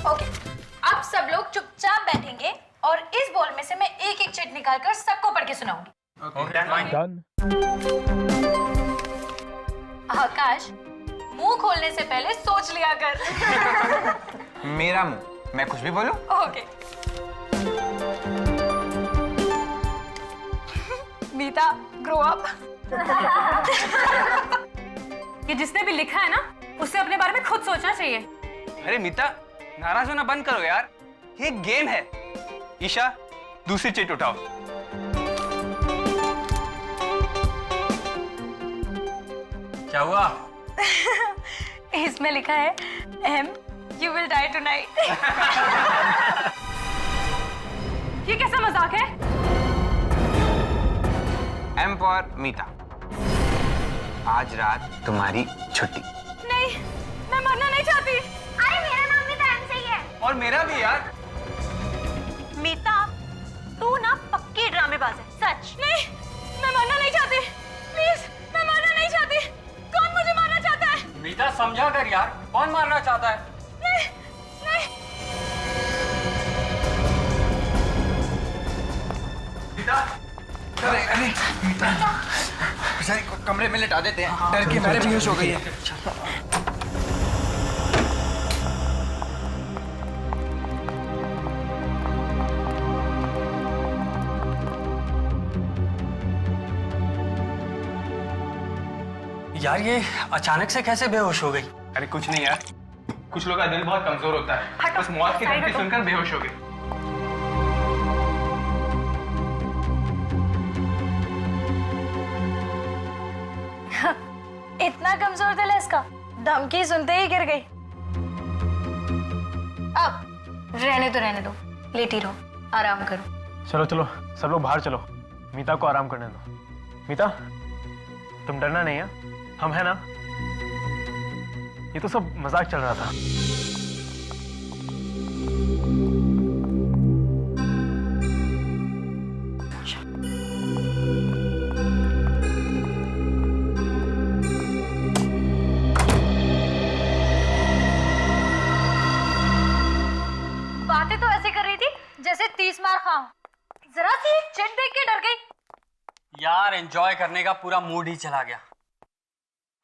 Okay, अब सब लोग चुपचाप बैठेंगे और इस बॉल में से मैं एक एक चिट निकालकर सबको पढ़ के सुनाऊंगी। डन। आकाश, मुंह खोलने से पहले सोच लिया कर। मेरा मुंह, मैं कुछ भी बोलूं? ओके। मीता, ग्रो अप। ये जिसने भी लिखा है ना, उसे अपने बारे में खुद सोचना चाहिए। अरे मीता, नाराज होना बंद करो यार, ये एक गेम है। ईशा, दूसरी चिट उठाओ। क्या हुआ? इसमें लिखा है M, you will die tonight. ये कैसा मजाक है? एम फॉर मीता, आज रात तुम्हारी छुट्टी। नहीं, मैं मरना नहीं चाहती। अरे मेरा नाम भी तो एम से ही है। और मेरा भी यार। मीता, तू ना पक्की ड्रामेबाज है, सच। नहीं, मैं मरना नहीं चाहती। प्लीज, मैं मरना नहीं चाहती। कौन मुझे मारना चाहता है? मीता समझा कर यार, कौन मारना चाहता है? नहीं, नहीं। अरे अरे मीता, बेचारी को कमरे में लिटा देते हैं, डर के मारे बेहोश हो गई है। यार ये अचानक से कैसे बेहोश हो गई? अरे कुछ नहीं यार, कुछ लोगों का दिल बहुत कमजोर होता है, बस मौत की धमकी सुनकर बेहोश हो गई। इतना कमजोर दिल है इसका, धमकी सुनते ही गिर गई। अब रहने दो, लेटी रहो, आराम करो। चलो चलो, सब लोग बाहर चलो, मीता को आराम करने दो। मीता, तुम डरना नहीं है, हम है ना? ये तो सब मजाक चल रहा था। बातें तो ऐसे कर रही थी जैसे 30 मार खाऊं। जरा सी चिट देख के डर गई। यार एंजॉय करने का पूरा मूड ही चला गया।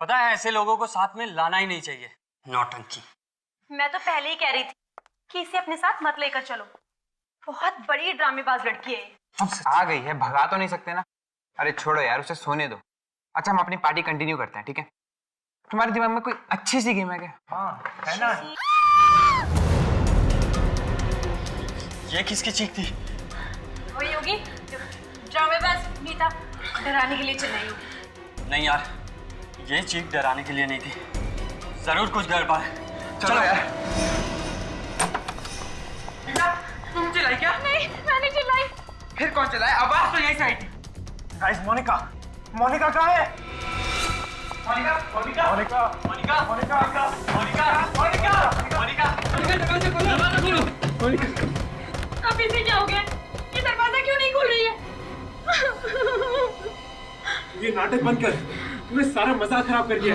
पता है, ऐसे लोगों को साथ में लाना ही नहीं चाहिए। नौटंकी। मैं तो पहले ही कह रही थी कि इसे अपने साथ मत लेकर चलो। बहुत बड़ी ड्रामेबाज लड़की है। अब आ गई है, भगा तो नहीं सकते ना। अरे छोड़ो यार, उसे सोने दो। अच्छा, हम अपनी पार्टी कंटिन्यू करते हैं, ठीक है? तुम्हारे दिमाग में कोई अच्छी सी गेम है क्या? हाँ, है ना? ये किसकी चीख थी? वही होगी ड्रामेबाज मीता डराने के लिए चिल्लाई होगी। नहीं यार, ये चीख डराने के लिए नहीं थी। जरूर कुछ गड़बड़ है। चलो यार। तुम चिल्लाई क्या? नहीं, मैंने चिल्लाई। फिर कौन चलाए? आवाज तो यही से आई थी। गाइस, मोनिका कहाँ है? मोनिका, मोनिका, मोनिका, मोनिका, मोनिका, मोनिका, मोनिका, मोनिका, दरवाजा खोलो। अब इसे क्या हो गया? ये दरवाजा क्यों नहीं खुल रही है? ये नाटक बंद कर, तूने सारा मजाक खराब कर दिया।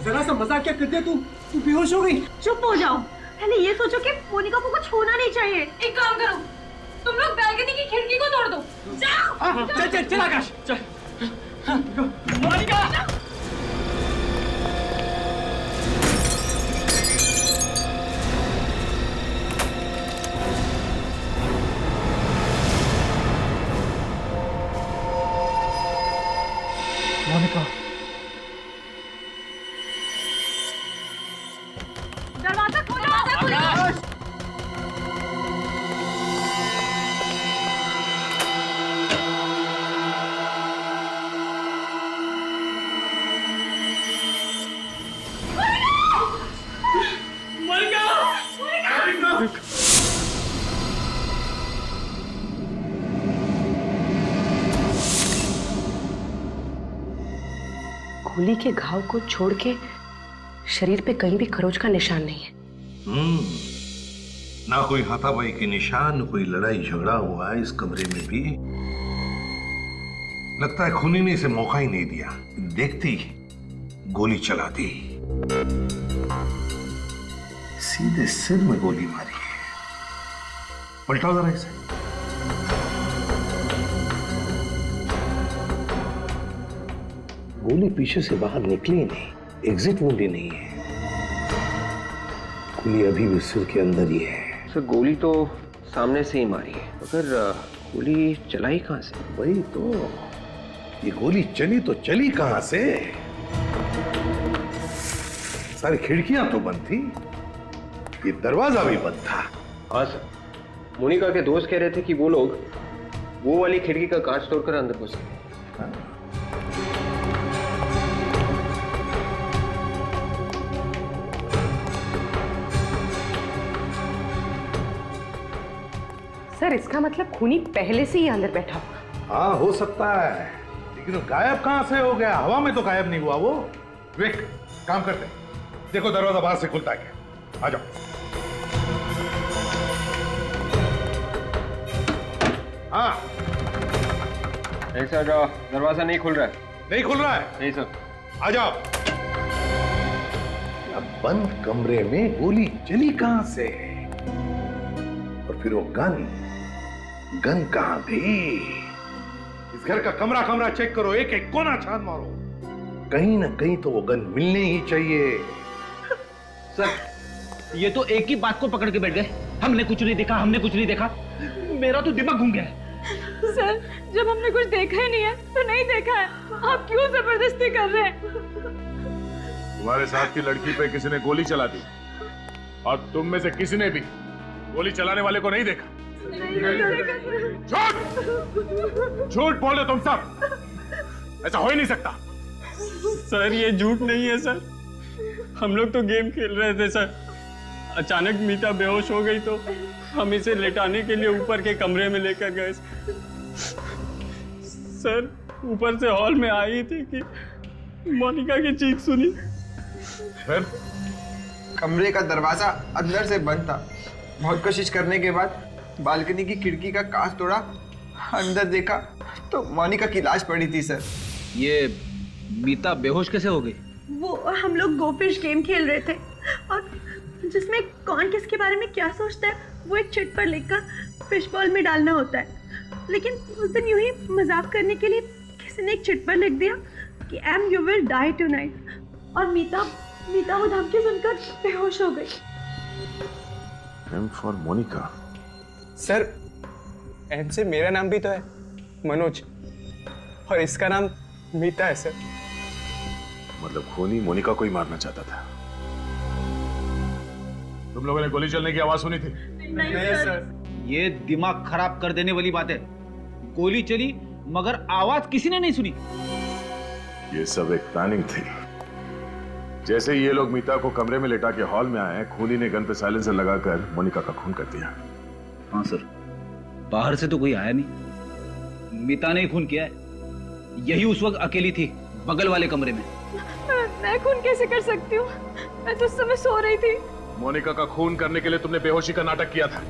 जरा सा मजाक क्या कर दिया तू बेहोश हो गई। चुप हो जाओ। पहले ये सोचो कि मोनिका को कुछ होना नहीं चाहिए। एक काम करो, तुम लोग बैल्कनी की खिड़की को तोड़ दो। जाओ। चल आकाश, चल। मोनिका! मोनिका, दरवाजा खोलो, दरवाजा खोलो। गोली के घाव को छोड़ के शरीर पे कहीं भी खरोच का निशान नहीं है। ना कोई हाथापाई के निशान, कोई लड़ाई झगड़ा हुआ है इस कमरे में भी। लगता है खूनी ने इसे मौका ही नहीं दिया, देखती गोली चला दी, सीधे सिर में गोली मारी है। पलटाओ जरा इसे। गोली पीछे से बाहर निकली ही नहीं, एग्जिट वुंड ही नहीं है। गोली अभी भी सिर के अंदर ही है। सर गोली तो सामने से ही मारी है, मगर गोली चलाई कहां से? वही तो, ये गोली चली तो चली कहां से? सारी खिड़कियां तो बंद थी, ये दरवाजा भी बंद था। हाँ सर, मोनिका के दोस्त कह रहे थे कि वो लोग वो वाली खिड़की का कांच तोड़कर अंदर घुस गए। सर इसका मतलब खूनी पहले से ही अंदर बैठा हुआ। हाँ हो सकता है, लेकिन वो गायब कहां से हो गया? हवा में तो गायब नहीं हुआ वो। विवेक, काम करते हैं, देखो दरवाजा बाहर से खुलता है क्या। आ जाओ। हाँ सर, दरवाजा नहीं खुल रहा है। नहीं खुल रहा है? नहीं सर। आ जाओ। अब बंद कमरे में गोली चली कहां से? और फिर वो गन कहां गई? इस घर का कमरा कमरा चेक करो, एक एक कोना छान मारो, कहीं ना कहीं तो वो गन मिलने ही चाहिए। सर ये तो एक ही बात को पकड़ के बैठ गए, हमने कुछ नहीं देखा, हमने कुछ नहीं देखा। मेरा तो दिमाग घूम गया है। सर जब हमने कुछ देखा ही नहीं है तो नहीं देखा है, आप क्यों जबरदस्ती कर रहे हैं? तुम्हारे साथ की लड़की पे किसी ने गोली चला दी और तुम में से किसी ने भी गोली चलाने वाले को नहीं देखा। झूठ झूठ बोले तुम सब, ऐसा हो ही नहीं सकता। सर ये झूठ नहीं है सर, हम लोग तो गेम खेल रहे थे सर। अचानक मीता बेहोश हो गई तो हम इसे लेटाने के लिए ऊपर के कमरे में लेकर गए। सर ऊपर से हॉल में आई थी कि मोनिका की चीख सुनी। फिर कमरे का दरवाजा अंदर से बंद था। बहुत कोशिश करने के बाद बालकनी की खिड़की का कांच तोड़ा, अंदर देखा तो मोनिका की लाश पड़ी थी सर। ये मीता बेहोश कैसे हो गई? वो हम लोग गोफिश गेम खेल रहे थे और जिसमें कौन किसके बारे में क्या सोचता है वो एक चिट पर लिखकर फिश बॉल में डालना होता है। लेकिन उस दिन यूं ही मजाक करने के लिए किसी ने एक चिट पर लिख दिया कि M you will die tonight, और मीता वो धमकी सुनकर बेहोश हो गई। M for Monica. Sir M से मेरा नाम भी तो है, मनोज, और इसका नाम मीता है सर। मतलब खूनी मोनिका को ही मारना चाहता था। तुम लोगों ने गोली चलने की आवाज सुनी थी? नहीं सर। ये दिमाग खराब कर देने वाली बात है। गोली चली मगर आवाज किसी ने नहीं सुनी। ये सब एक प्लानिंग थी। जैसे ही ये लोग मीता को कमरे में लेटा के हॉल में आए, खूनी ने गन पे साइलेंसर लगाकर मोनिका का खून कर दिया। हाँ सर, बाहर से तो कोई आया नहीं, मीता ने ही खून किया है। यही उस वक्त अकेली थी बगल वाले कमरे में। मैं खून कैसे कर सकती हूँ? मैं तो उस समय सो रही थी। मोनिका का खून करने के लिए तुमने बेहोशी का नाटक किया था,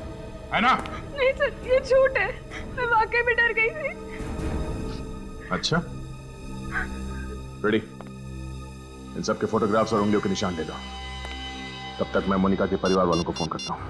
है ना? नहीं सर, ये झूठ है। मैं वाकई में डर गई थी। अच्छा, रेडी? इन सब के फोटोग्राफ्स और उंगलियों के निशान ले लो। तब तक मैं मोनिका के परिवार वालों को फोन करता हूँ।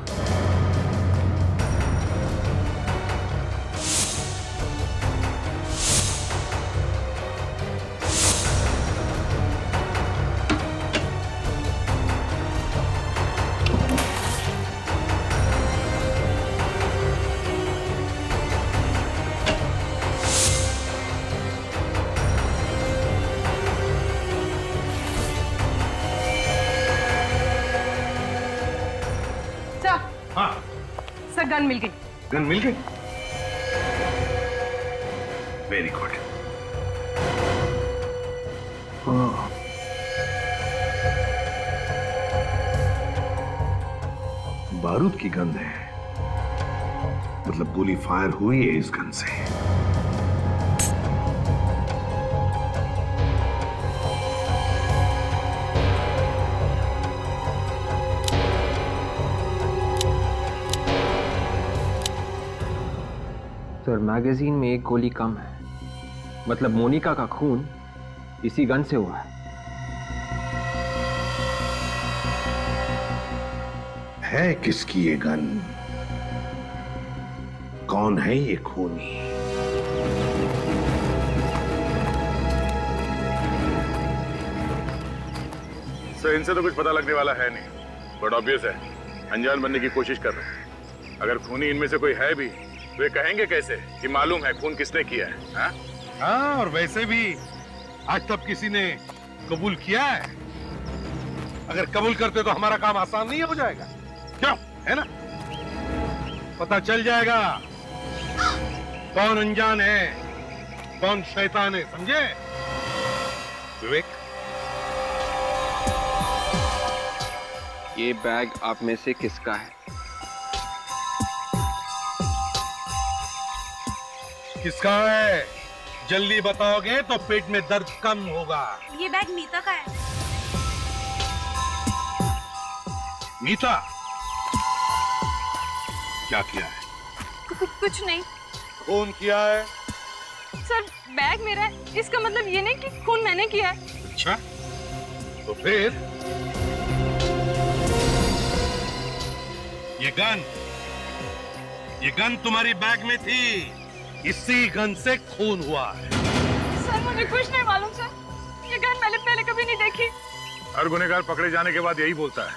हाँ, सर गन मिल गई। गन मिल गई? Very good. बारूद की गंध है, मतलब गोली फायर हुई है इस गन से। सर मैगजीन में एक गोली कम है, मतलब मोनिका का खून इसी गन से हुआ है किसकी ये गन? कौन है ये खूनी? सर इनसे तो कुछ पता लगने वाला है नहीं, बट ऑब्वियस है अनजान बनने की कोशिश कर रहे हैं। अगर खूनी इनमें से कोई है भी तो ये कहेंगे कैसे कि मालूम है खून किसने किया है? हाँ? हाँ, और वैसे भी आज तक किसी ने कबूल किया है? अगर कबूल करते तो हमारा काम आसान नहीं हो जाएगा? क्यों, है ना? पता चल जाएगा कौन अनजान है, कौन शैतान है, समझे? विवेक, ये बैग आप में से किसका है? किसका है? जल्दी बताओगे तो पेट में दर्द कम होगा। ये बैग मीता का है। मीता, क्या किया है? कुछ नहीं खून किया है? सर, बैग मेरा है, इसका मतलब ये नहीं कि खून मैंने किया है। अच्छा, तो फिर ये गन तुम्हारी बैग में थी, इसी गन से खून हुआ है। सर, मुझे कुछ नहीं मालूम सर, ये गन मैंने पहले कभी नहीं देखी। हर गुनहगार पकड़े जाने के बाद यही बोलता है,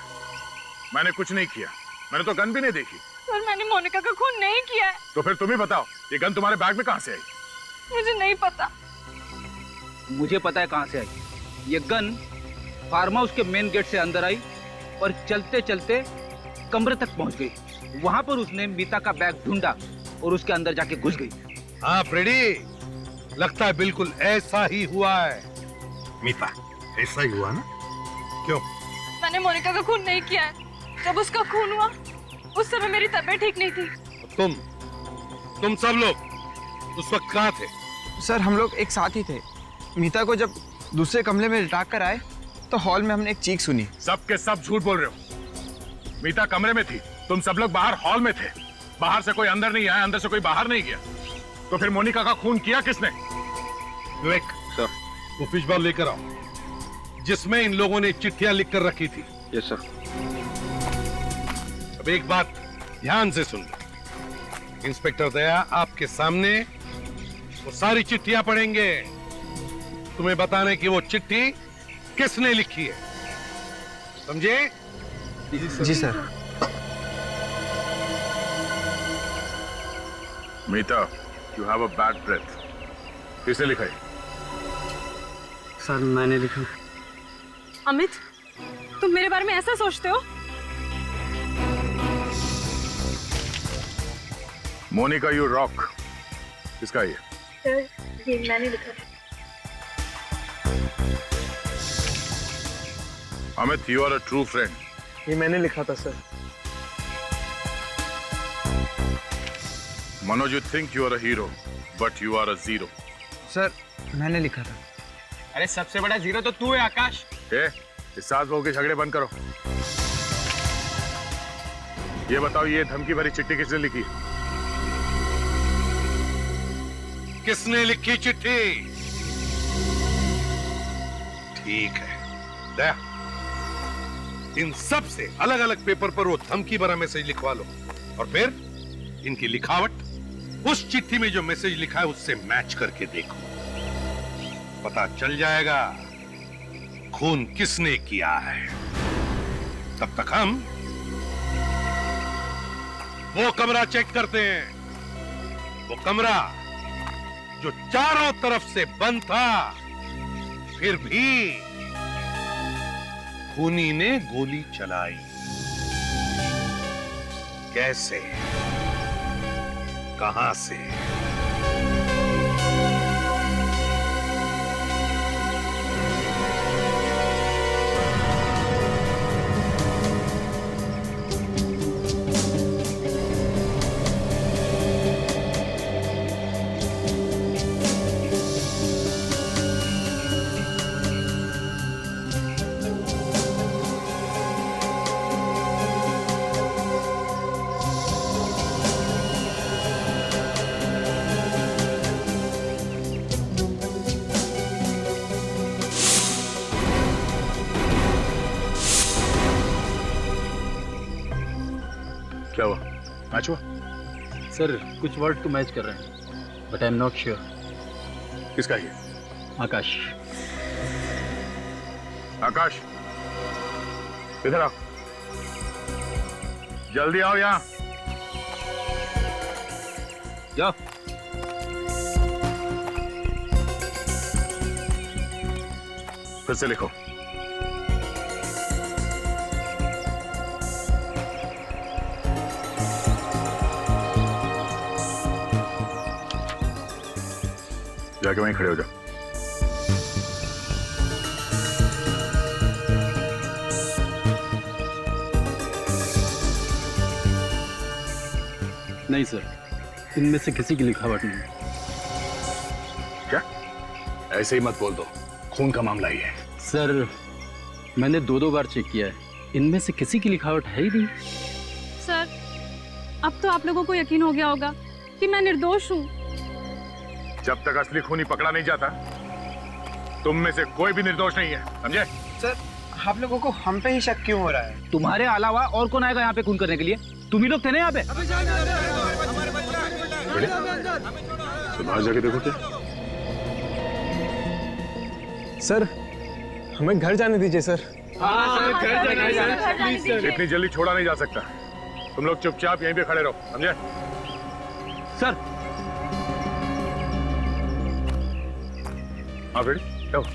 मैंने कुछ नहीं किया, मैंने तो गन भी नहीं देखी। सर, मैंने मोनिका का खून नहीं किया है। तो फिर तुम ही बताओ, ये गन तुम्हारे बैग में कहां से आई? मुझे नहीं पता। मुझे पता है कहां से आई। ये गन फार्म हाउस के मेन गेट से अंदर आई और चलते चलते कमरे तक पहुंच गई। वहां पर उसने मीता का बैग ढूंढा और उसके अंदर जाके घुस गई। हाँ फ्रेडी, लगता है बिल्कुल ऐसा ही हुआ है। मीता, ऐसा ही हुआ ना? क्यों? मैंने मोनिका का खून नहीं किया है। जब उसका खून हुआ उस समय मेरी तबीयत ठीक नहीं थी। तुम सब लोग उस वक्त कहाँ थे? सर हम लोग एक साथ ही थे। मीता को जब दूसरे कमरे में लिटा कर आए तो हॉल में हमने एक चीख सुनी। सब के सब झूठ बोल रहे हो। मीता कमरे में थी, तुम सब लोग बाहर हॉल में थे। बाहर से कोई अंदर नहीं आया, अंदर से कोई बाहर नहीं गया। तो फिर मोनिका का खून किया किसने? विवेक सर। वो फिश बॉल लेकर आओ जिसमें इन लोगों ने चिट्ठियां लिख कर रखी थी। Yes sir. अब एक बात ध्यान से सुन लो। इंस्पेक्टर दया आपके सामने वो सारी चिट्ठियां पढ़ेंगे। तुम्हें बताने की वो चिट्ठी किसने लिखी है, समझे? जी sir. Meeta, you have a bad breath. किसने लिखा है? सर मैंने लिखा। अमित, तुम मेरे बारे में ऐसा सोचते हो? मोनिका यू रॉक, किसका ये? सर, ये मैंने लिखा। Amit, you are a true friend. ये मैंने लिखा था sir. Manoj, you think you are a hero but you are a zero. Sir मैंने लिखा था। अरे सबसे बड़ा जीरो तो तू है आकाश। इस सास बहू के झगड़े बंद करो। ये बताओ, ये धमकी भरी चिट्ठी किसने लिखी? किसने लिखी चिट्ठी? ठीक है दया, इन सब से अलग अलग पेपर पर वो धमकी भरा मैसेज लिखवा लो और फिर इनकी लिखावट उस चिट्ठी में जो मैसेज लिखा है उससे मैच करके देखो। पता चल जाएगा खून किसने किया है। तब तक हम वो कमरा चेक करते हैं, वो कमरा जो चारों तरफ से बंद था, फिर भी खूनी ने गोली चलाई। कैसे, कहां से? क्या हुआ? मैच हुआ? सर कुछ वर्ड तो मैच कर रहे हैं but I am not sure. किसका ये? आकाश। आकाश इधर आओ, जल्दी आओ यहाँ। जाओ। फिर से लिखो। जाके वहीं खड़े हो जाओ। नहीं सर, इनमें से किसी की लिखावट नहीं है। क्या? ऐसे ही मत बोल दो, खून का मामला ही है। सर मैंने 2 बार चेक किया है, इनमें से किसी की लिखावट है ही नहीं। सर अब तो आप लोगों को यकीन हो गया होगा कि मैं निर्दोष हूँ। जब तक असली खूनी पकड़ा नहीं जाता तुम में से कोई भी निर्दोष नहीं है, समझे? सर आप लोगों को हम पे ही शक क्यों हो रहा है? तुम्हारे अलावा और कौन आएगा यहाँ पे खून करने के लिए? तुम ही लोग थे ना यहाँ पे। तुम आज जाके देखो क्या। सर हमें घर जाने दीजिए सर। इतनी जल्दी छोड़ा नहीं जा सकता, तुम लोग चुपचाप यहीं पे खड़े रहो, समझे? सर हाँ बेटी क्या हुआ?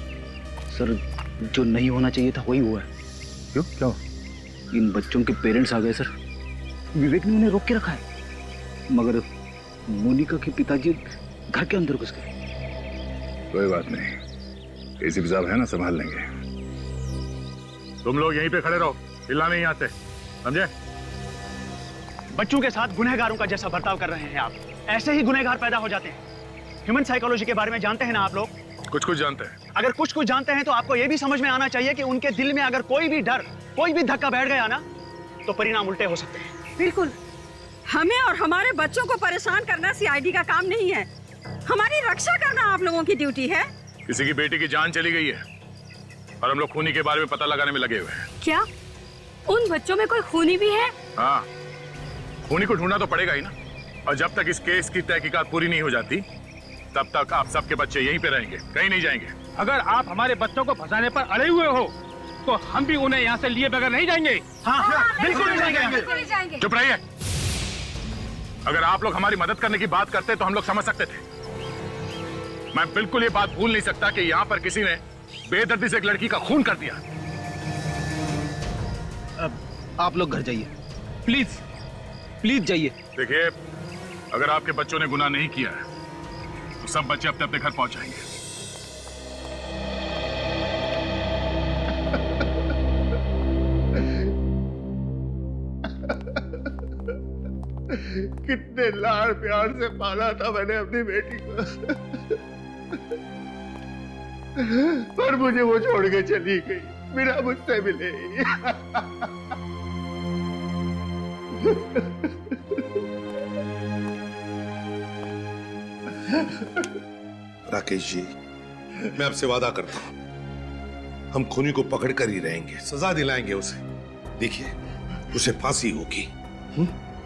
सर जो नहीं होना चाहिए था वही हुआ है। क्यों, क्या हुआ? इन बच्चों के पेरेंट्स आ गए सर। विवेक ने उन्हें रोक के रखा है, मगर मोनिका के पिताजी घर के अंदर घुस गए। कोई बात नहीं, एसीपी साहब है ना, संभाल लेंगे। तुम लोग यहीं पे खड़े रहो, हिलना नहीं आते, समझे? बच्चों के साथ गुनहगारों का जैसा बर्ताव कर रहे हैं आप, ऐसे ही गुनहगार पैदा हो जाते हैं। ह्यूमन साइकोलॉजी के बारे में जानते हैं ना आप लोग? कुछ कुछ जानते हैं। अगर कुछ कुछ जानते हैं तो आपको यह भी समझ में आना चाहिए कि उनके दिल में अगर कोई भी डर, कोई भी धक्का बैठ गया ना, तो परिणाम उल्टे हो सकते हैं। बिल्कुल, हमें और हमारे बच्चों को परेशान करना सीआईडी का काम नहीं है। हमारी रक्षा करना आप लोगों की ड्यूटी है। किसी की बेटी की जान चली गई है और हम लोग खूनी के बारे में पता लगाने में लगे हुए हैं। क्या उन बच्चों में कोई खूनी भी है? हाँ, खूनी को ढूंढना तो पड़ेगा ही ना, और जब तक इस केस की तहकीकात पूरी नहीं हो जाती तब तक आप सबके बच्चे यहीं पे रहेंगे, कहीं नहीं जाएंगे। अगर आप हमारे बच्चों को फंसाने पर अड़े हुए हो तो हम भी उन्हें यहाँ से लिए बगैर नहीं जाएंगे। हाँ, बिल्कुल नहीं जाएंगे। चुप रहिए। अगर आप लोग हमारी मदद करने की बात करते तो हम लोग समझ सकते थे। मैं बिल्कुल ये बात भूल नहीं सकता कि यहाँ पर किसी ने बेदर्दी से एक लड़की का खून कर दिया। अब आप लोग घर जाइए, प्लीज प्लीज जाइए। देखिए, अगर आपके बच्चों ने गुनाह नहीं किया है तो सब बच्चे अपने अपने घर पहुंच जाएंगे। कितने लाड़ प्यार से पाला था मैंने अपनी बेटी को, पर मुझे वो छोड़ के चली गई बिना मुझसे मिले। राकेश जी, मैं आपसे वादा करता हूं, हम खूनी को पकड़ कर ही रहेंगे, सजा दिलाएंगे उसे। देखिए, उसे फांसी होगी।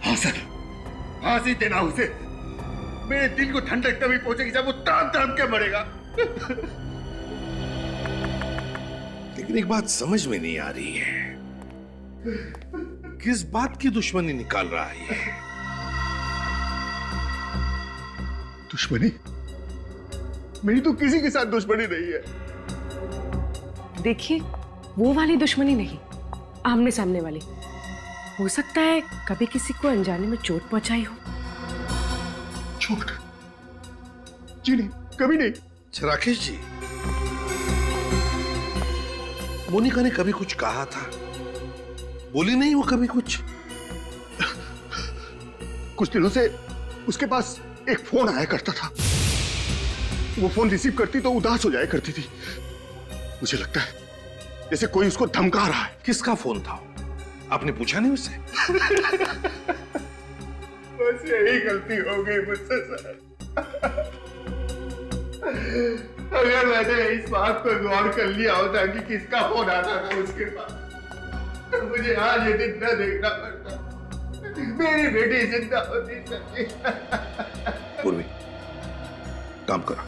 हाँ सर, फांसी देना उसे। मेरे दिल को ठंडक तभी पहुंचेगी जब वो तड़प तड़प के मरेगा। लेकिन एक बात समझ में नहीं आ रही है, किस बात की दुश्मनी निकाल रहा है ये? दुश्मनी? मेरी तो किसी के साथ दुश्मनी नहीं है। देखिए, वो वाली दुश्मनी नहीं, आमने सामने वाली। हो सकता है कभी किसी को अनजाने में चोट पहुंचाई हो। चोट? जी नहीं, कभी नहीं। राकेश जी, मोनिका ने कभी कुछ कहा था? बोली नहीं वो कभी कुछ? कुछ दिनों से उसके पास एक फोन आया करता था, वो फोन रिसीव करती तो उदास हो जाया करती थी। मुझे लगता है जैसे कोई उसको धमका रहा है। किसका फोन था? आपने पूछा नहीं उससे? बस यही गलती हो गई मुझसे सर। अगर मैंने इस बात पर गौर कर लिया होता कि किसका फोन आता था उसके पास, तो मुझे आज ये दिन न देखना पड़ता। मेरी बेटी जिंदा होनी चाहिए। पूर्वी, काम करो,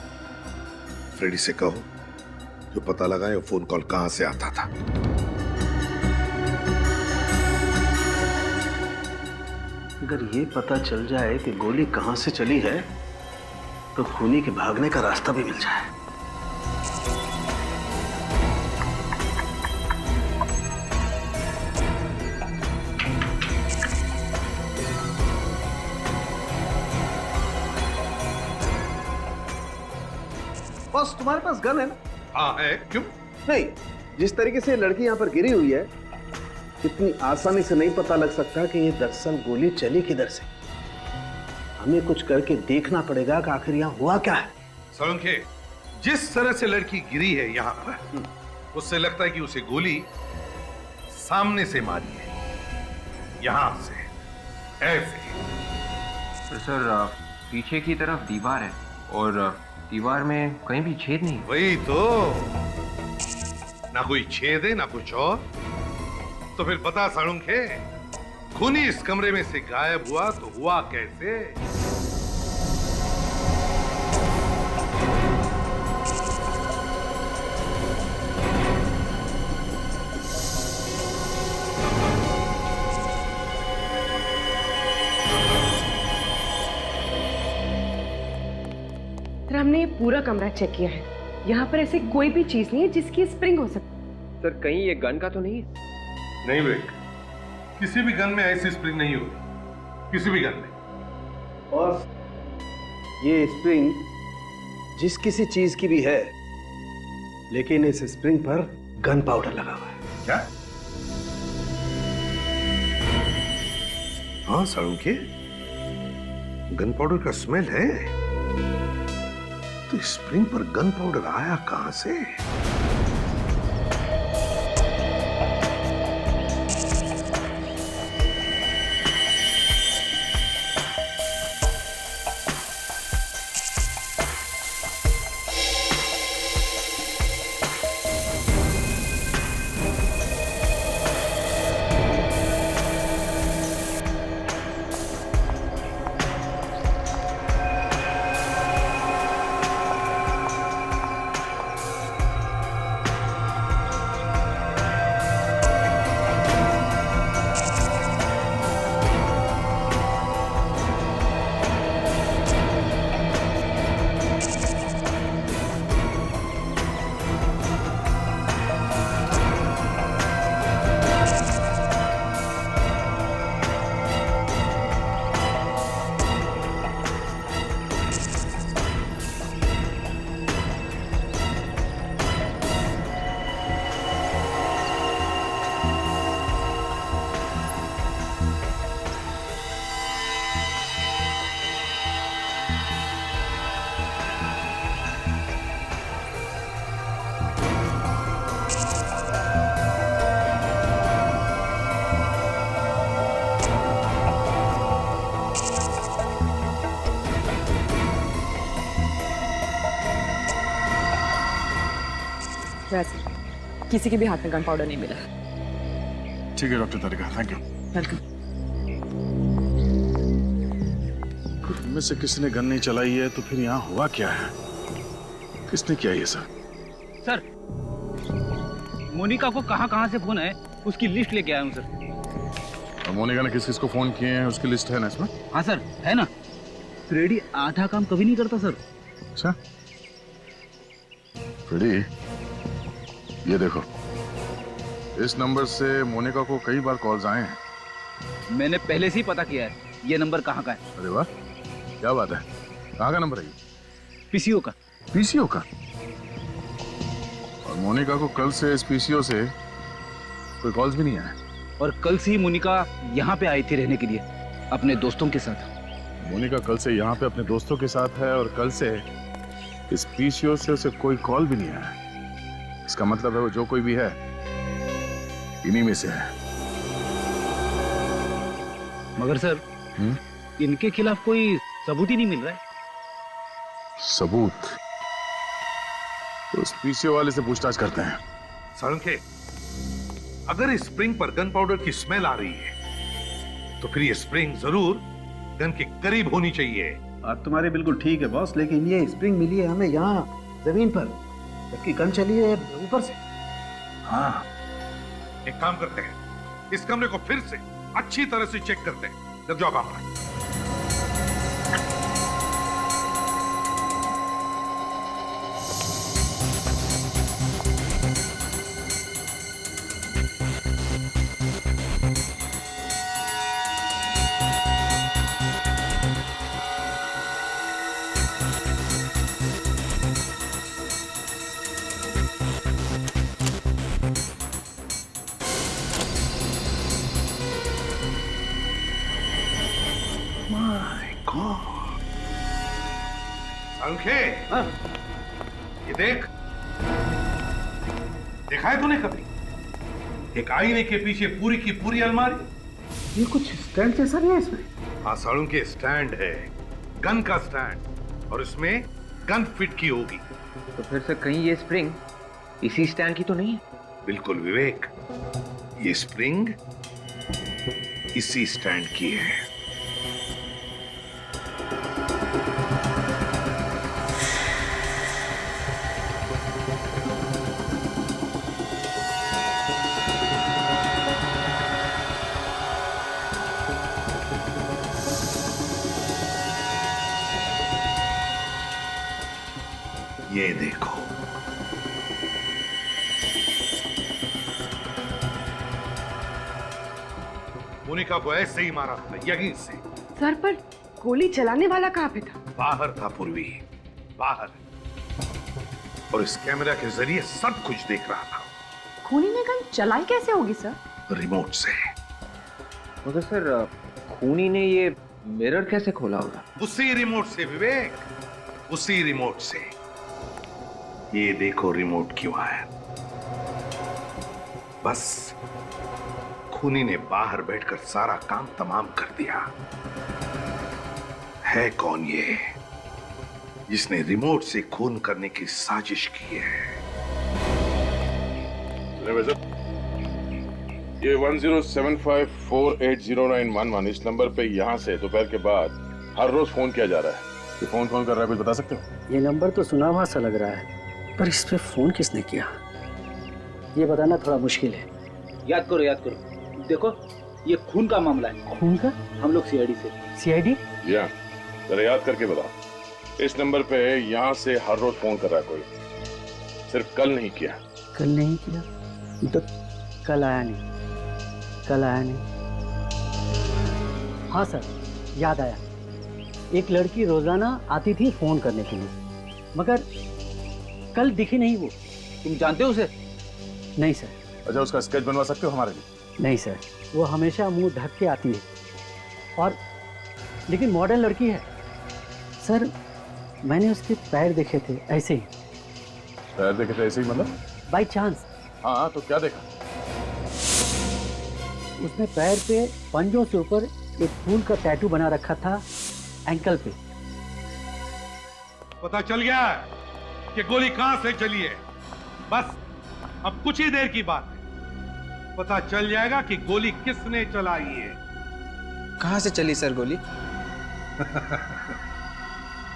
फ्रेडी से कहो जो पता लगाए वो फोन कॉल कहां से आता था। अगर ये पता चल जाए कि गोली कहां से चली है तो खूनी के भागने का रास्ता भी मिल जाए। बस तुम्हारे पास गन है ना? हाँ है, क्यों? नहीं, जिस तरीके से लड़की यहाँ पर गिरी हुई है, इतनी आसानी से नहीं पता लग सकता कि ये दरअसल गोली चली किधर से। हमें कुछ करके देखना पड़ेगा कि आखिर यहाँ हुआ क्या है। सोलंके, जिस तरह से लड़की गिरी है यहाँ पर, उससे लगता है कि उसे गोली सामने से मारी है, यहाँ से, ऐसे। तो सर पीछे की तरफ दीवार है और दीवार में कहीं भी छेद नहीं। वही तो, ना कोई छेद है ना कुछ और। तो फिर बता साळुंखे, खूनी इस कमरे में से गायब हुआ तो हुआ कैसे? सर, हमने ये पूरा कमरा चेक किया है। यहाँ पर ऐसी कोई भी चीज नहीं है जिसकी स्प्रिंग हो सकती। सर कहीं ये गन का तो नहीं है? नहीं विवेक, किसी भी गन में ऐसी स्प्रिंग नहीं होगी, किसी भी गन में। और ये स्प्रिंग जिस किसी चीज की भी है, लेकिन इस स्प्रिंग पर गन पाउडर लगा हुआ है। क्या? हाँ साळुंखे, गन पाउडर का स्मेल है। तो स्प्रिंग पर गन पाउडर आया कहां से? वैसे किसी के भी हाथ में गन पाउडर नहीं मिला। ठीक है doctor Tarika, thank you. Welcome. इनमें से किसी ने गन नहीं चलाई है तो फिर यहाँ हुआ क्या है? किसने किया ये सब? सर मोनिका को कहाँ से फोन है उसकी लिस्ट लेके आया हूँ सर। और मोनिका ने किस किस को फोन किए हैं उसकी लिस्ट है ना इसमें? हाँ सर है ना। फ्रेडी आधा काम कभी नहीं करता सर। अच्छा फ्रेडी, ये देखो, इस नंबर से मोनिका को कई बार कॉल्स आए हैं। मैंने पहले से ही पता किया है ये नंबर कहाँ का है। अरे वाह, क्या बात है। कहाँ का नंबर है ये? पीसीओ का। पीसीओ का? और मोनिका को कल से इस पीसीओ से कोई कॉल्स भी नहीं आया। और कल से ही मोनिका यहाँ पे आई थी रहने के लिए अपने दोस्तों के साथ। मोनिका कल से यहाँ पे अपने दोस्तों के साथ है और कल से इस पीसीओ से उसे कोई कॉल भी नहीं आया। इसका मतलब है वो जो कोई भी है इन्हीं में से है। मगर सर इनके खिलाफ कोई सबूत ही नहीं मिल रहा है। सबूत? तो उस पीसीओ वाले से पूछताछ करते हैं। साळुंखे, अगर इस स्प्रिंग पर गन पाउडर की स्मेल आ रही है तो फिर ये स्प्रिंग जरूर गन के करीब होनी चाहिए। बात तुम्हारी बिल्कुल ठीक है बॉस, लेकिन ये स्प्रिंग मिली है हमें यहाँ जमीन पर, जबकि गन चली है ऊपर से। हाँ, एक काम करते हैं, इस कमरे को फिर से अच्छी तरह से चेक करते हैं। लग जाओ काम पर। अंखे, ये देख, देखा है तूने कभी एक आईने के पीछे पूरी की पूरी अलमारी? ये कुछ स्टैंड जैसा नहीं है इसमें? हाँ साड़ू के स्टैंड है, गन का स्टैंड, और इसमें गन फिट की होगी। तो फिर से कहीं ये स्प्रिंग इसी स्टैंड की तो नहीं है? बिल्कुल विवेक, ये स्प्रिंग इसी स्टैंड की है। ये देखो, मोनिका को ऐसे ही मारा था, यहीं से। सर पर गोली चलाने वाला कहाँ पे था? बाहर था पूर्वी, बाहर, और इस कैमरा के जरिए सब कुछ देख रहा था। खूनी ने गन चलाई कैसे होगी सर? रिमोट से। मगर सर, खूनी ने ये मिरर कैसे खोला होगा? उसी रिमोट से विवेक, उसी रिमोट से। ये देखो रिमोट की वायर। बस खूनी ने बाहर बैठकर सारा काम तमाम कर दिया। है कौन ये जिसने रिमोट से खून करने की साजिश की है? ये 1075480911 इस नंबर पे यहाँ से दोपहर के बाद हर रोज फोन किया जा रहा है। ये फोन कौन कर रहा है, कुछ बता सकते हो? ये नंबर तो सुना हुआ सा लग रहा है, पर इस पे फोन किसने किया ये बताना थोड़ा मुश्किल है। याद करो, देखो ये खून का मामला है। खून का? हम लोग सीआईडी से। सीआईडी? या जरा याद करके बताओ। इस नंबर पे यहाँ से हर रोज फोन कर रहा है कोई, सिर्फ कल नहीं किया। कल नहीं किया तो कल आया नहीं। हाँ सर, याद आया, एक लड़की रोजाना आती थी फोन करने के लिए, मगर कल दिखी नहीं वो। तुम जानते हो उसे? नहीं सर। अच्छा, उसका स्केच बनवा सकते हो हमारे लिए? नहीं सर, वो हमेशा मुंह ढक के आती है, और लेकिन मॉडर्न लड़की है सर। मैंने उसके पैर देखे थे ऐसे ही। पैर देखे थे ऐसे ही मतलब? By chance. हाँ, तो क्या देखा? उसने पैर पे पंजों से ऊपर एक फूल का टैटू बना रखा था एंकल पे। पता चल गया कि गोली कहां से चली है। बस अब कुछ ही देर की बात है, पता चल जाएगा कि गोली किसने चलाई है। कहां से चली सर गोली?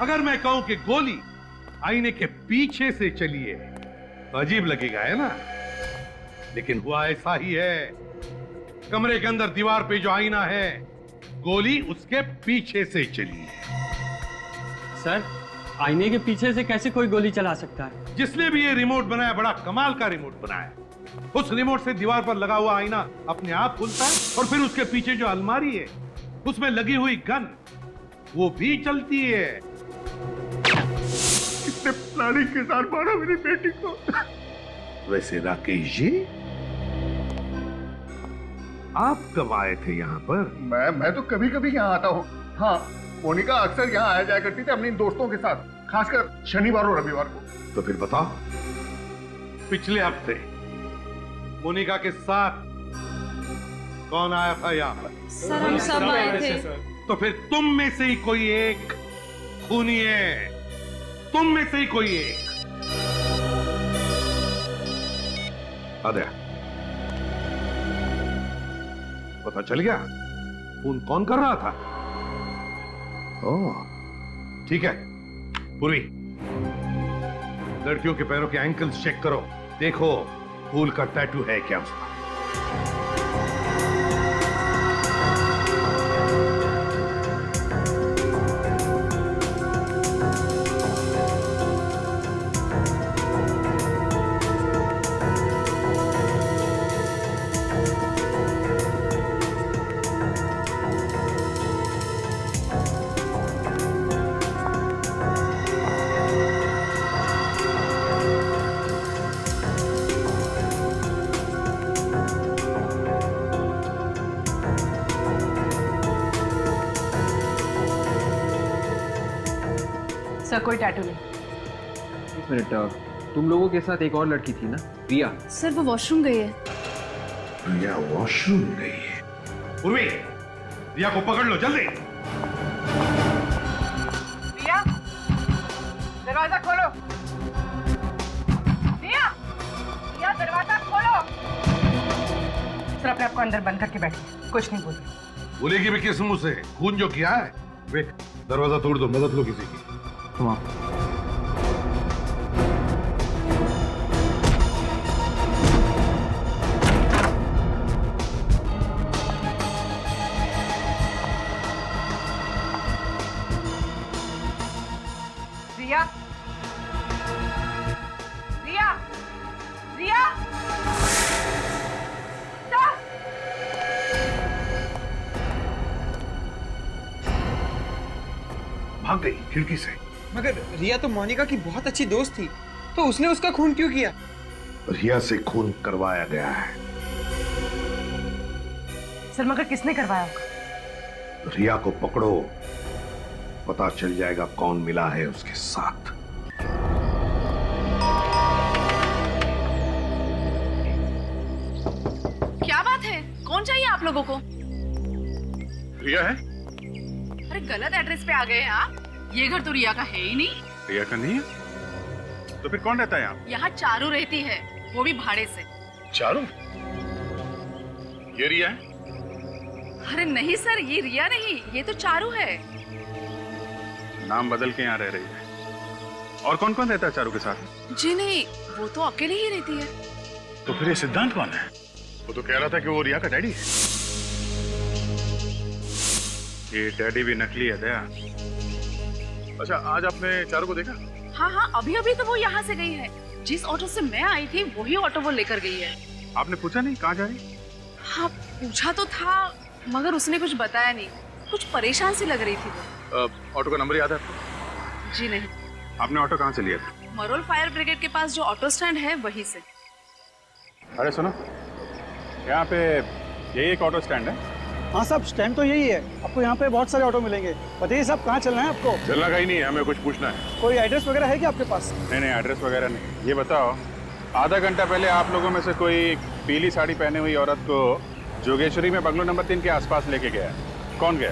अगर मैं कहूं कि गोली आईने के पीछे से चली है तो अजीब लगेगा, है ना? लेकिन हुआ ऐसा ही है। कमरे के अंदर दीवार पे जो आईना है, गोली उसके पीछे से चली है। सर, आईने के पीछे से कैसे कोई गोली चला सकता है? जिसने भी ये रिमोट बनाया, बड़ा कमाल का रिमोट बनाया। उस रिमोट से दीवार पर लगा हुआ आईना अपने आप खुलता है, और फिर उसके पीछे जो अलमारी है उसमें लगी हुई गन वो भी चलती है। कितने प्लानिंग के साथ मारा मेरी बेटी को। वैसे राकेश जी, आप कब आए थे यहाँ पर? मैं तो कभी कभी यहाँ आता हूँ। हाँ, मोनिका अक्सर यहाँ आया जाया करती थी अपने दोस्तों के साथ, खासकर शनिवार और रविवार को। तो फिर बताओ, पिछले हफ्ते मोनिका के साथ कौन आया था यहाँ पर? सर, हम सब आए थे। तो फिर तुम में से ही कोई एक खूनी है। तुम में से ही कोई एक। आदया, पता चल गया? फोन कौन कर रहा था? ओह, ठीक है। पूर्वी, लड़कियों के पैरों के एंकल्स चेक करो, देखो फूल का टैटू है क्या उसका। सर कोई टैटू नहीं। एक मिनट, तुम लोगों के साथ एक और लड़की थी ना, रिया? सर वो वॉशरूम गई है। रिया वॉशरूम गई है? पूर्वी, रिया को पकड़ लो जल्दी। रिया, दरवाजा खोलो। रिया, रिया दरवाजा खोलो। सर अपने आप को अंदर बंद करके बैठिए, कुछ नहीं बोलिए। बोलेगी भी किस मुंह से? खून जो किया है। वे, दरवाजा तोड़ दो, मदद लो किसी की। रिया, रिया, रिया, भाग गई खिड़की से। मगर रिया तो मोनिका की बहुत अच्छी दोस्त थी, तो उसने उसका खून क्यों किया? रिया से खून करवाया गया है। सर मगर किसने करवाया होगा? रिया को पकड़ो, पता चल जाएगा कौन मिला है उसके साथ। क्या बात है? कौन चाहिए आप लोगों को? रिया है? अरे गलत एड्रेस पे आ गए हैं आप। ये घर तो रिया का है ही नहीं। रिया का नहीं है? तो फिर कौन रहता है यहाँ? यहाँ चारू रहती है, वो भी भाड़े से। चारू? ये रिया है? अरे नहीं सर, ये रिया नहीं, ये तो चारू है। नाम बदल के यहाँ रह रही है। और कौन कौन रहता है चारू के साथ? जी नहीं, वो तो अकेले ही रहती है। तो फिर ये सिद्धांत कौन है? वो तो कह रहा था कि वो रिया का डैडी है। ये डैडी भी नकली है दया। अच्छा, आज आपने चारू को देखा? हाँ हाँ, अभी अभी तो वो यहाँ से गई है। जिस ऑटो से मैं आई थी वही ऑटो वो लेकर गई है। आपने पूछा नहीं कहाँ जा रही? हाँ पूछा तो था, मगर उसने कुछ बताया नहीं। कुछ परेशान सी लग रही थी वो। ऑटो का नंबर याद है आपको? जी नहीं। आपने ऑटो कहाँ से लिया था? मरोल फायर ब्रिगेड के पास जो ऑटो स्टैंड है वहीं से। अरे सुनो, यहाँ पे यही एक ऑटो स्टैंड है। हाँ साहब, स्टैंड तो यही है। आपको यहाँ पे बहुत सारे ऑटो मिलेंगे। बताइए साहब, कहाँ चलना है आपको? चलना कहीं नहीं है, हमें कुछ पूछना है। कोई एड्रेस वगैरह है क्या आपके पास? नहीं नहीं, एड्रेस वगैरह नहीं। ये बताओ, आधा घंटा पहले आप लोगों में से कोई पीली साड़ी पहने हुई औरत को जोगेश्वरी में बंगलो नंबर 3 के आसपास लेके गया, कौन गया?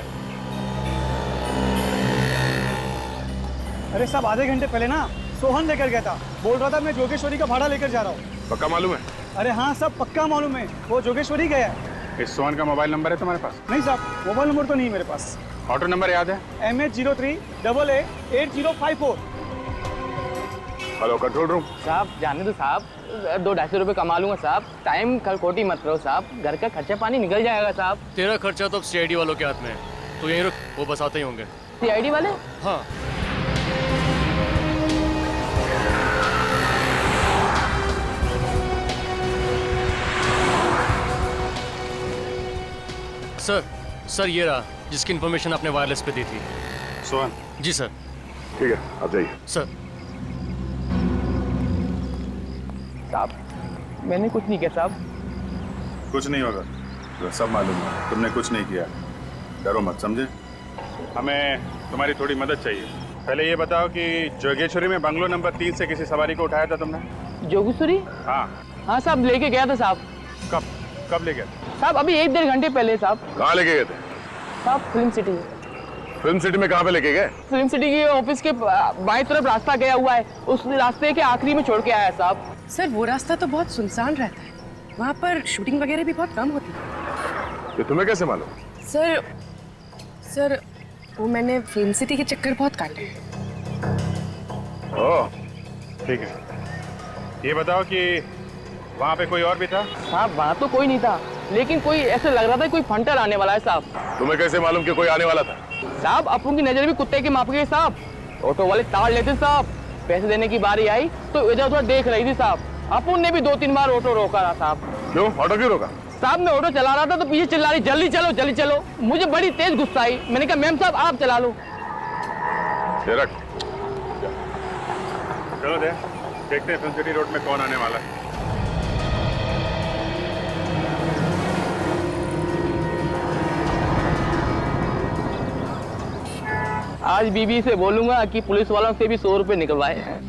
अरे साहब, आधे घंटे पहले ना सोहन लेकर गया था। बोल रहा था मैं जोगेश्वरी का भाड़ा लेकर जा रहा हूँ। पक्का मालूम है? अरे हाँ साहब, पक्का मालूम है, वो जोगेश्वरी गया है। इस सोहन का मोबाइल नंबर है तुम्हारे पास? नहीं साहब, मोबाइल नंबर तो नहीं मेरे पास। ऑटो नंबर याद है? MH03AA8054। Hello control room. साहब जाने दो साहब, 200-250 रुपये कमा लूंगा साहब। टाइम कल कोटी मत रहो साहब, घर का खर्चा पानी निकल जाएगा साहब। तेरा खर्चा तो अब CID वालों के हाथ में है, तो यहीं रुक, वो बस आते ही होंगे। CID वाले? हाँ। सर ये रहा जिसकी इन्फॉर्मेशन आपने वायरलेस पे दी थी। सोहन? जी सर। ठीक है, आप जाइए। सर। साहब मैंने कुछ नहीं किया साहब। कुछ नहीं होगा, तो सब मालूम है तुमने कुछ नहीं किया। डरो मत, समझे? हमें तुम्हारी थोड़ी मदद चाहिए। पहले ये बताओ कि जोगेश्वरी में बंगलो नंबर 3 से किसी सवारी को उठाया था तुमने? जोगेश्वरी? हाँ। हाँ साहब, लेके गया था साहब। कब ले गया साहब? अभी 1-1.5 घंटे पहले साहब। कहाँ लेके गए थे साहब? Film city. फिल्म सिटी में कहाँ पे लेके गए? फिल्म सिटी के ऑफिस के बाएं तरफ रास्ता गया हुआ है, उस रास्ते के आखिरी में छोड़ के आया साहब। सर वो रास्ता तो बहुत सुनसान रहता है, वहाँ पर शूटिंग वगैरह भी बहुत कम होती है। ये तुम्हें कैसे मालूम? सर सर वो मैंने फिल्म सिटी के चक्कर बहुत काटे हैं। ओह ठीक है, ये बताओ कि वहाँ पे कोई और भी था? साहब वहाँ तो कोई नहीं था, लेकिन कोई ऐसे लग रहा था कोई फंटर आने वाला है साहब। तुम्हें कैसे मालूम कि कोई आने वाला था? साहब अपन की नजर भी कुत्ते की माप गई साहब। ऑटो वाले ताड़ लेते साहब, पैसे देने की बारी आई तो इधर उधर देख रही थी साहब। अपन ने भी 2-3 बार ऑटो रोका रहा साहब। क्यों ऑटो क्यों रोका? साहब मैं ऑटो चला रहा था तो पीछे चिल्ला रही जल्दी चलो जल्दी चलो। मुझे बड़ी तेज गुस्सा आई, मैंने कहा मैम साहब आप चला लो। रख चलो देखते हैं फिल्म सिटी रोड में कौन आने वाला है। आज बीबी से बोलूंगा कि पुलिस वालों से भी 100 रुपए निकलवाए।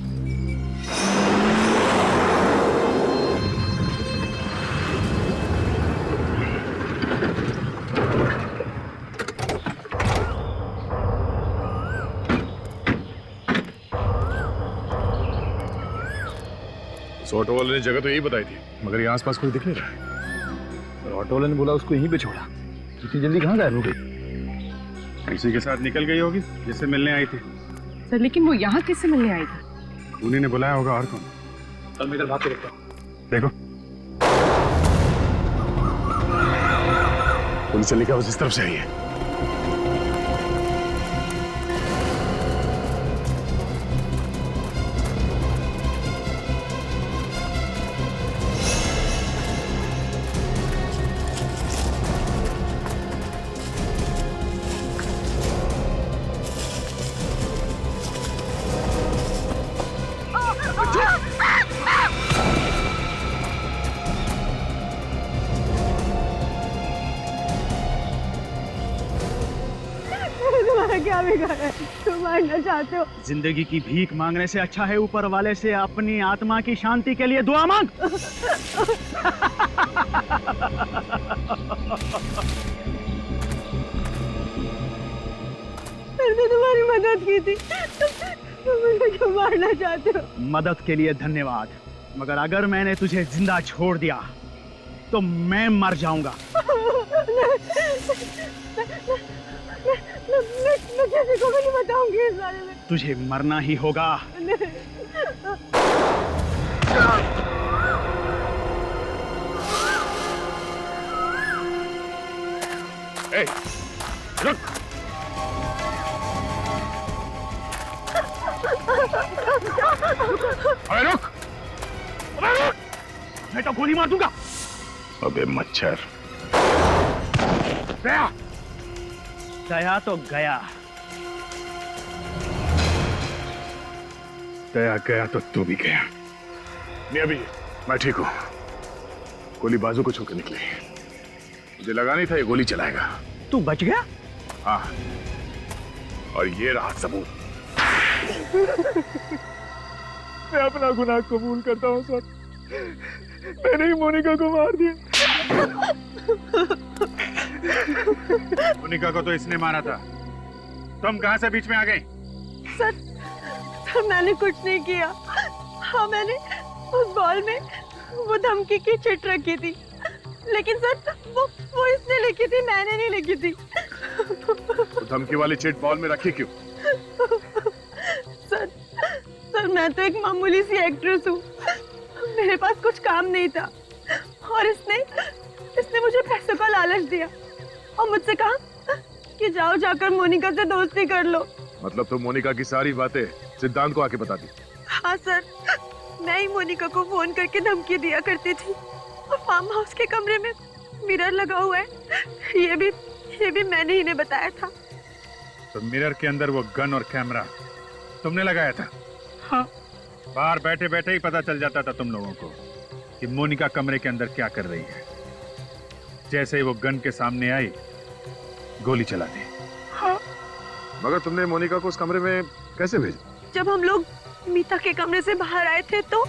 ऑटो वाले ने जगह तो यही बताई थी, मगर यहाँ आसपास कोई दिख नहीं रहा। ऑटो वाले ने बोला उसको यहीं पे छोड़ा। इतनी जल्दी कहाँ गायब हो गई? किसी के साथ निकल गई होगी जिससे मिलने आई थी। सर लेकिन वो यहाँ कैसे मिलने आई थी? उन्हीं ने बुलाया होगा, और कौन? चल मैं इधर भाग के देखता हूँ। देखो पुलिस चली क्या उस तरफ से आई है। क्या बिगाड़ा है? तुम मारना चाहते हो? जिंदगी की भीख मांगने से अच्छा है ऊपर वाले से अपनी आत्मा की शांति के लिए दुआ मांग। मैंने तुम्हारी मदद की थी, तुम मुझे क्यों मारना चाहते हो? मदद के लिए धन्यवाद, मगर अगर मैंने तुझे जिंदा छोड़ दिया तो मैं मर जाऊंगा। मैं किसी को भी नहीं बताऊंगी इस बारे में। तुझे मरना ही होगा। ए, रुक। अबे रुक! अबे रुक! मैं तो गोली मार दूंगा। अबे मच्छर! गया तो गया। दया गया तो तू भी गया। नहीं अभी मैं ठीक हूं। गोली बाजू को छूकर निकली, मुझे लगा नहीं था ये गोली चलाएगा। तू बच गया? हाँ, और ये रहा सबूत। मैं अपना गुनाह कबूल करता हूँ सर, मैंने ही मोनिका को मार दिया। मोनिका को तो इसने मारा था, तुम कहां से बीच में आ गई? सर मैंने कुछ नहीं किया। हाँ मैंने उस बॉल में वो धमकी की चिट रखी थी, लेकिन सर वो इसने लिखी थी, मैंने नहीं लिखी थी। तो धमकी वाली चिट बॉल में रखी क्यों? सर मैं तो एक मामूली सी एक्ट्रेस हूँ, मेरे पास कुछ काम नहीं था और इसने मुझे पैसों का लालच दिया और मुझसे कहा कि जाओ जाकर मोनिका से दोस्ती कर लो। मतलब तो मोनिका की सारी बातें सिद्धांत को आके बता दी? हाँ सर, मैं ही मोनिका को फोन करके धमकी दिया करती थी और फार्म हाउस के कमरे में मिरर लगा हुआ है, ये भी मैंने ही ने बताया था। तो मिरर के अंदर वो गन और कैमरा तुमने लगाया था? हाँ। बाहर बैठे बैठे ही पता चल जाता था तुम लोगों को कि मोनिका कमरे के अंदर क्या कर रही है। जैसे ही वो गन के सामने आई, गोली चला दी। हाँ। मगर तुमने मोनिका को उस कमरे में कैसे भेजा? जब हम लोग मीता के कमरे से बाहर आए थे तो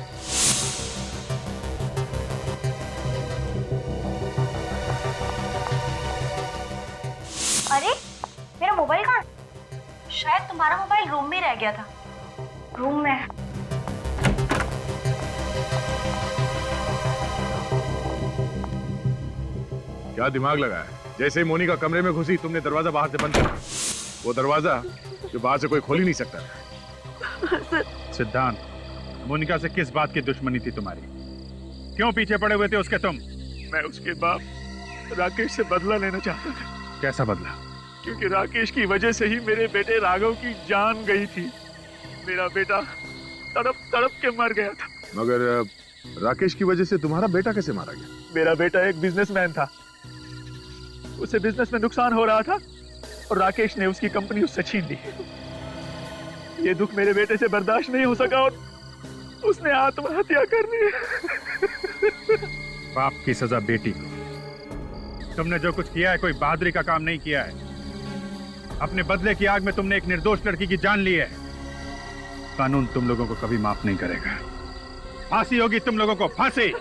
अरे मेरा मोबाइल कहाँ? शायद तुम्हारा मोबाइल रूम में रह गया था। रूम में क्या दिमाग लगा है? जैसे ही मोनिका कमरे में घुसी तुमने दरवाजा बाहर से बंद किया, वो दरवाजा जो बाहर से कोई खोल ही नहीं सकता। सिद्धांत, मोनिका से किस बात की दुश्मनी थी तुम्हारी? क्यों पीछे पड़े हुए थे उसके तुम? मैं उसके बाप राकेश से बदला लेना चाहता था, कैसा बदला? क्योंकि राकेश की वजह से ही मेरे बेटे राघव की जान गई थी। मेरा बेटा तड़प तड़प के मर गया था। मगर राकेश की वजह से तुम्हारा बेटा कैसे मारा गया? मेरा बेटा एक बिजनेसमैन था, उसे बिजनेस में नुकसान हो रहा था और राकेश ने उसकी कंपनी उससे छीन ली। ये दुख मेरे बेटे से बर्दाश्त नहीं हो सका और उसने आत्महत्या कर ली। बाप की सजा बेटी को। तुमने जो कुछ किया है कोई बहादुरी का काम नहीं किया है। अपने बदले की आग में तुमने एक निर्दोष लड़की की जान ली है। कानून तुम लोगों को कभी माफ नहीं करेगा। फांसी होगी तुम लोगों को, फांसी।